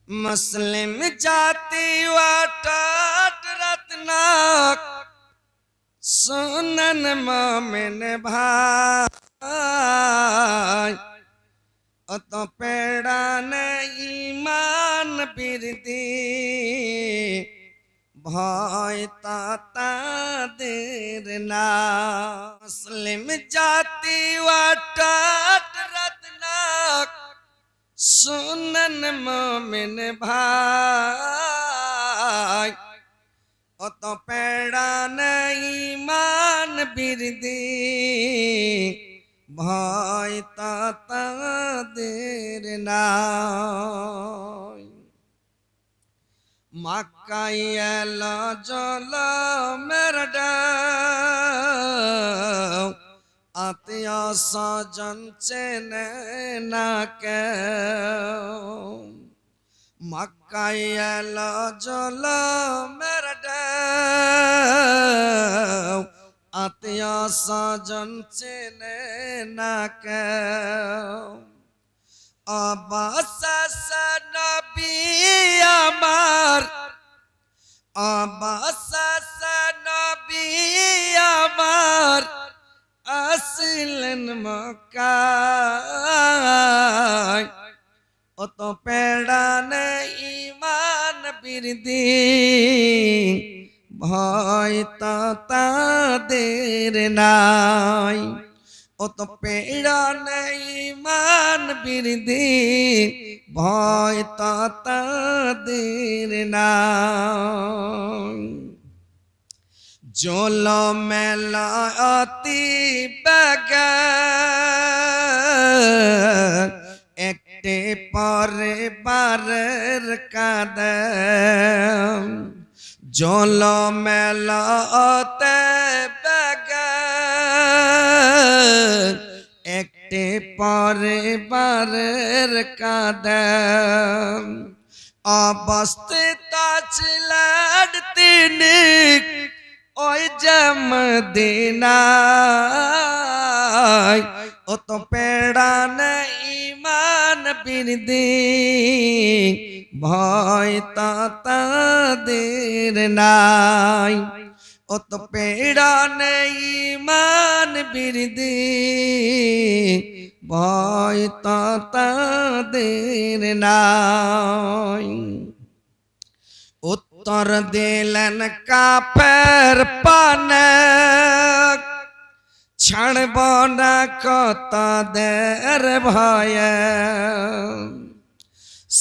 মুসলিম জাতি ওয়াটাট রত্নাক সুনন মোমেন ভাই অত পেড়ান ইমান বিরদি ভয় তাদের না মুসলিম জাতি ওয়াটাট রত্নাক সুনন মোমেন ভাই অত পেড়ান ইমান বিরদি ভয় তাদের নাই মক্কায় এলো জলমের ঢেউ আত্মীয় স্বজন চেনে না কেউ মক্কায় এলো জলমের ঢেউ আত্মীয় স্বজন চেনে না কেউ অবশেষ নবী আমার অবশেষ নবী আমার আসিলেন মক্কায় অত পেড়ান ইমান বিরদি ভয় তাদের নাই অত পেড়ান ইমান বিরদি ভয় তাদের নাই জল মেলা অতি বেগে একটি পরে বারের কাদম জল মেলা অতে বেগে একটি পরে বারের কাদম অবস্থিত ছিলেন তিনি ওই যে মদিনায় অত পেড়ান ইমান বিরদি ভয় তাদের নাই অত পেড়ান ইমান বিরদি ভয় তাদের নাই উত্তর দিলেন কাফের পানে ছাড়ব না কতদের ভয়ে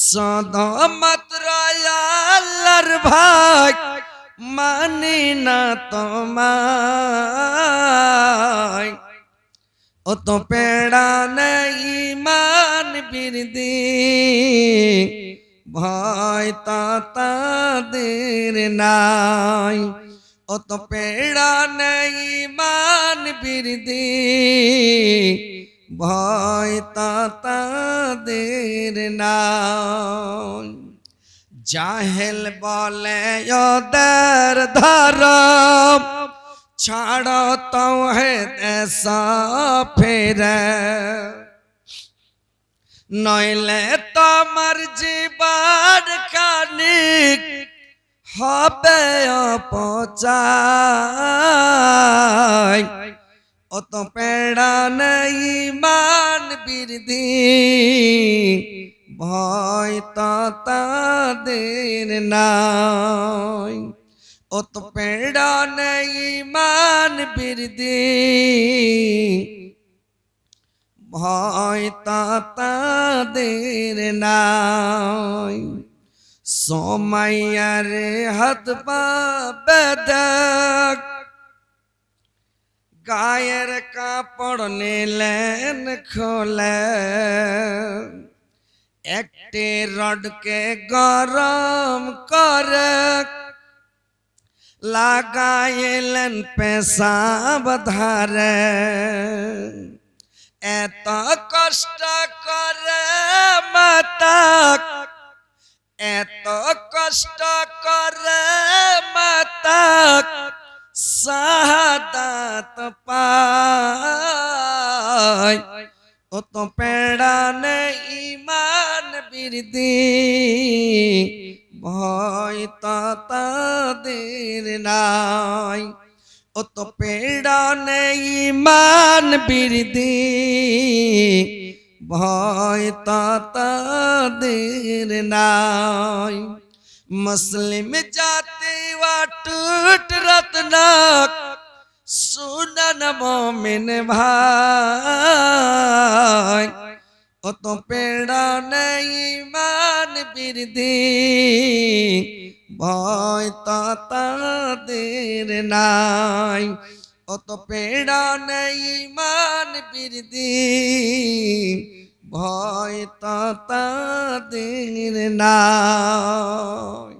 সদমাত্র আল্লাহর ভাই মানি না তোমায় অত পেড়ান ইমান বিরদি ভয় তাদের নাই অত পেড়ান ইমান বিরদি ভয় তাদের নাই জাহেল বলে ওদের ধর্ম ছাড়ো তাওহীদ ফিরে নইলে তোমার জীবন খানিক হবে অপচয় অত পেড়ান ইমান বিরদি ভয় তাদের নাই অত পেড়ান ইমান বিরদি ভয় তাদের নাই সোমাইয়ার হাত পা বেদক গায়ের কাপড় নিলেন খোলে একটি রডকে গরম করে লাগাইলেন পেশাব ধারে এত কষ্ট করে মাতাক এত কষ্ট করে মাতাক শাহাদাত পায় ও তো পেড়ানে ইমান বিরদি ভয় তা তাদের নাই। ও তো পেড়ানে ইমান বৃদ্ধি, ভয় তা তাদের নাই। মুসলিম জাতি ওয়াটুট রত্নক, সুনন মোমিন ভাই। ও তো পেড়ানে ইমান বৃদ্ধি, ভয় তা তাদের নাই। ও তো পেড়ানে ইমান বৃদ্ধি, ভয় তা তাদের নাই।